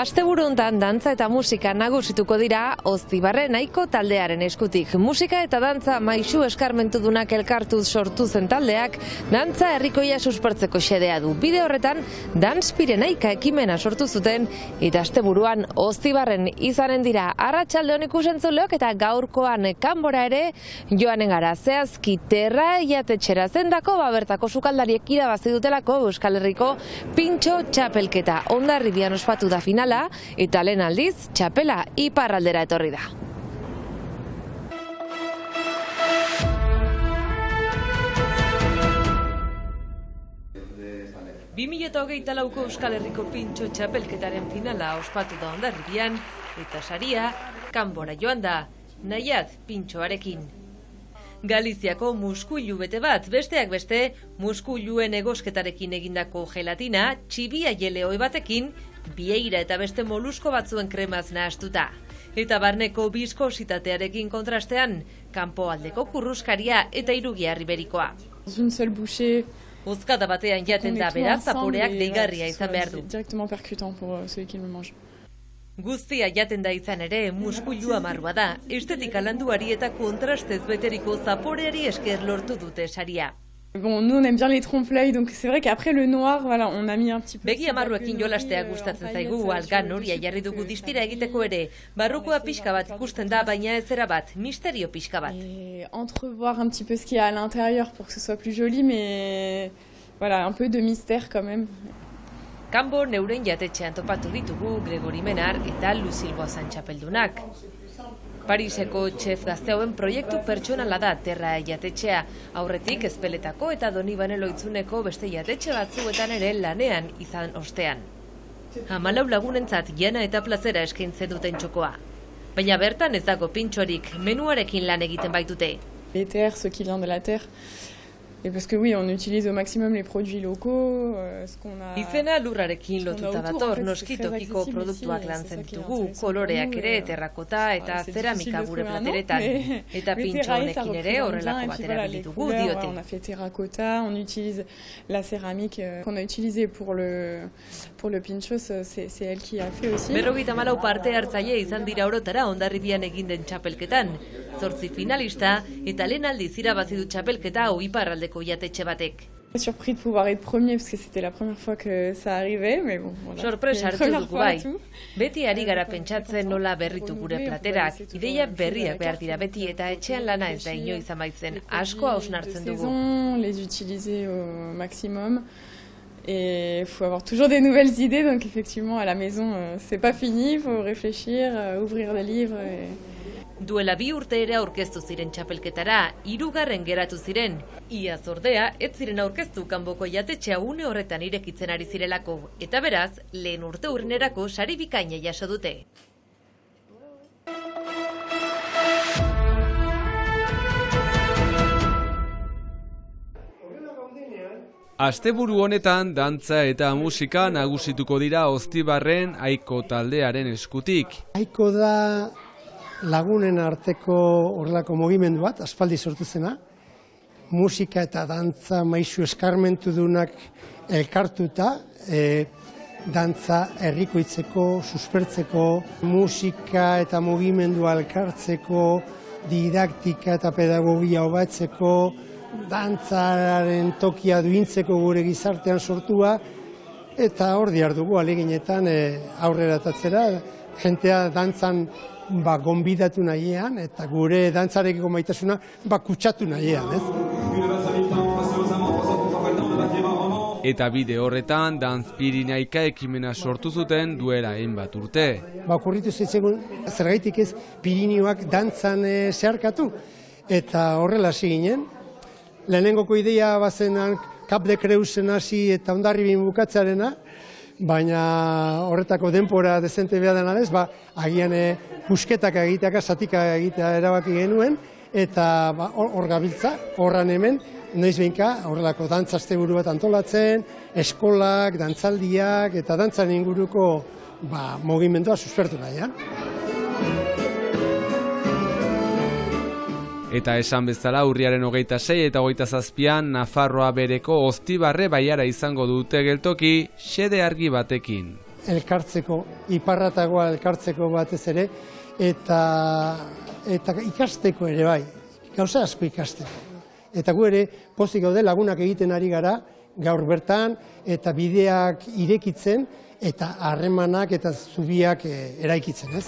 Asteburu hontan dantza eta musika nagusituko dira Oztibarre nahiko taldearen eskutik. Musika eta dantza maisu eskarmentudunak elkartuz sortu zen taldeak, dantza herrikoia suspertzeko xedea du. Bide horretan, Danspire nahika ekimena sortu zuten, eta asteburuan Oztibarren izanen dira. Arratsalde on ikusentzuleok eta gaurkoan kanbora ere joanen gara. Zehazki terra jatetxera zendako, bertako sukaldariek irabazi dutelako Euskal Herriko pintxo txapelketa. Hondarribian ospatu da finala, eta lehen aldiz, txapela iparraldera etorri da. ...2024ko Euskal Herriko pintxo txapelketaren finala ospatu da Hondarribian, eta saria kanbora joan da, Nahiat pintxoarekin. Galiziako muskuilu bete bat, besteak beste, muskuiluen egosketarekin egindako gelatina, txibia jeleoi batekin, bieira eta beste molusko batzuen kremaz nahastuta. Eta barneko biskositatearekin kontrastean, kanpoaldeko kurruskaria eta irugiarri berikoa. Uzkada batean jaten da beraz, zaporeak deigarria izan behar du. Guztia jaten da izan ere, muskuilua marrua da, estetika landuari eta kontrastez beteriko zaporeari esker lortu dute saria. Bon, nous on aime bien les trompe-l'œil, donc c'est vrai qu'après le noir, voilà, on a mis un petit peu... Begi amarruekin jolastea gustatzen zaigu, algan horia jarri dugu distira egiteko ere. Barrukoa pixka bat ikusten da, baina ez era bat, misterio pixka bat. Entrevoir un petit peu ce qu'il y a à l'intérieur pour que ce soit plus joli, mais voilà, un peu de mystère quand même. Kanbo neuren jatetxean topatu ditugu Gregori Menar eta Lucille Boizan txapeldunak. Pariseko txef gazte hauen proiektu pertsonala da terra jatetxea, aurretik Ezpeletako eta Donibane Loitzuneko beste jatetxe batzuetan ere lanean izan ostean. 14 lagunentzat jana eta plazera eskaintzen duten txokoa. Baina bertan ez dago pintxorik, menuarekin lan egiten baitute. Les terres, ce qui vient de la terre. Et parce que oui, on utilise au maximum les produits locaux, ce qu'on a... Izena lurrarekin lotuta dator, noski tokiko produktuak lantzen ditugu, koloreak ere, terrakota eta zeramika gure plateretan. Eta pintxo honekin ere horrelako bat erabili dugu, diote. On a fait terracotta, on utilise la céramique qu'on a utilisée pour le pincho, c'est elle qui a fait aussi. 54 parte hartzaile izan dira orotara Hondarribian egin den txapelketan. 8 finalista eta lehen aldiz irabazi du txapelketa hau iparraldeko jatetxe batek. Surpris de pouvoir être premier parce que c'était la première fois que ça arrivait, mais bon, voilà. Sorpresa hartu dugu bai. Beti ari gara pentsatzen nola berritu gure platerak. Ideia berriak behar dira beti eta etxean lana ez da inoiz amaitzen. Asko hausnartzen dugu. Les utiliser au maximum. Et il faut avoir toujours des nouvelles idées, donc effectivement à la maison c'est pas fini, il faut réfléchir, ouvrir des livres. Duela 2 urte ere aurkeztu ziren txapelketara, 3. geratu ziren. Iaz ordea, ez ziren aurkeztu kanboko jatetxea une horretan irekitzen ari zirelako, eta beraz, lehen urte urrenerako sari bikaina jaso dute. Asteburu honetan dantza eta musika nagusituko dira Oztibarren Aiko taldearen eskutik. Aiko da lagunen arteko horrelako mugimendu bat, aspaldi sortu zena. Musika eta dantza maisu eskarmentudunak elkartuta, dantza herrikoitzeko, suspertzeko, musika eta mugimendua elkartzeko, didaktika eta pedagogia hobetzeko, dantzaren tokia duintzeko gure gizartean sortua, eta hor dihardugu aleginetan aurrera atatzera, jentea dantzan gonbidatu nahiean, eta gure dantzarekiko maitasuna kutsatu nahiean, ez? Eta bide horretan, Danspire nahika ekimena sortu zuten duela hainbat urte. Okurritu zaitzaigun, zergaitik ez Pirinioak dantzan zeharkatu, eta horrela hasi ginen. Lehenengoko ideia bazenan Cap de Creusen hasi eta Hondarribin bukatzarena, baina horretako denpora dezente behar dena ez, agian pusketak egiteak, zatika egitea erabaki genuen, eta hor gabiltza, horran hemen, noiz behinka, horrelako dantza asteburu bat antolatzen, eskolak, dantzaldiak, eta dantzan inguruko mugimendua suspertu nahian. Eta esan bezala urriaren 26 eta 27an Nafarroa bereko Oztibarre baiara izango dute geltoki xede argi batekin. elkartzeko, iparratagoa elkartzeko batez ere, eta ikasteko ere bai, gauza asko ikasteko. Eta gu ere pozik gaude lagunak egiten ari gara, gaur bertan, eta bideak irekitzen, eta harremanak eta zubiak eraikitzen, ez?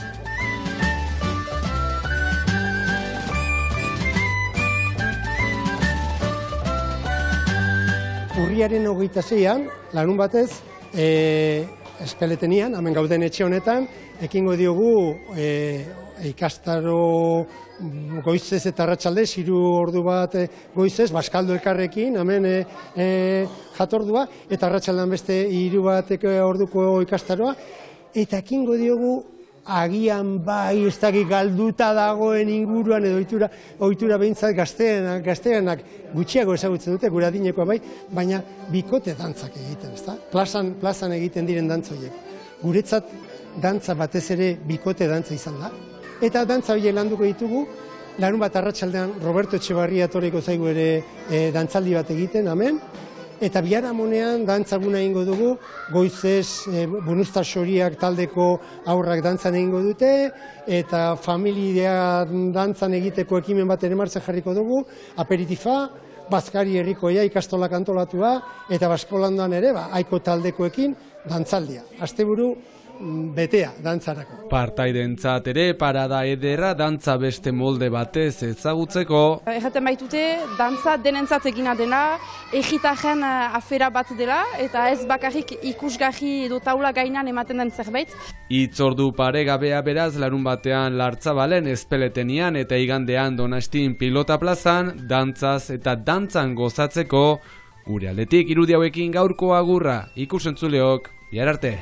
Urriaren 26an, larun batez, Espeletenian, hemen gauden etxe honetan, ekingo diogu ikastaro goizez eta arratsaldez, 3 ordu bat goizez, Baskaldo elkarrekin, hemen jatordua, eta arratsaldean beste 3 bat orduko ikastaroa, eta ekingo diogu agian bai ez dakit galduta dagoen inguruan edo ohitura behintzat gazteanak gutxiago ezagutzen dute, gure adinekoa bai, baina bikote dantzak egiten, ezta? Plazan egiten diren dantza horiek. Guretzat dantza batez ere bikote dantza izan da. Eta dantza horiek landuko ditugu, larun bat arratsaldean Roberto Etxebarria etorriko zaigu ere dantzaldi bat egiten, hemen. Eta biharamunean dantzaguna egingo dugu, goizez Bonustas Xoriak taldeko aurrak dantzan egingo dute, eta familia dantzan egiteko ekimen bat ere martxan jarriko dugu, aperitifa, Bazkari herrikoia ikastolak antolatua, eta Baskolandan ere, aiko taldekoekin dantzaldia. Asteburu betea dantzarako. Partaidentzat ere parada ederra dantza beste molde batez ezagutzeko. Erraten baitute, dantza denentzat egina dela, egitaren afera bat dela, eta ez bakarrik ikusgarri edo taula gainan ematen den zerbait. Hitzordu paregabea beraz larun batean Lartzabalen Espeletenian eta igandean Donastin Pilota Plazan, dantzaz eta dantzan gozatzeko, gure aldetik irudi hauekin gaurko agurra, ikusentzuleok, bihar arte.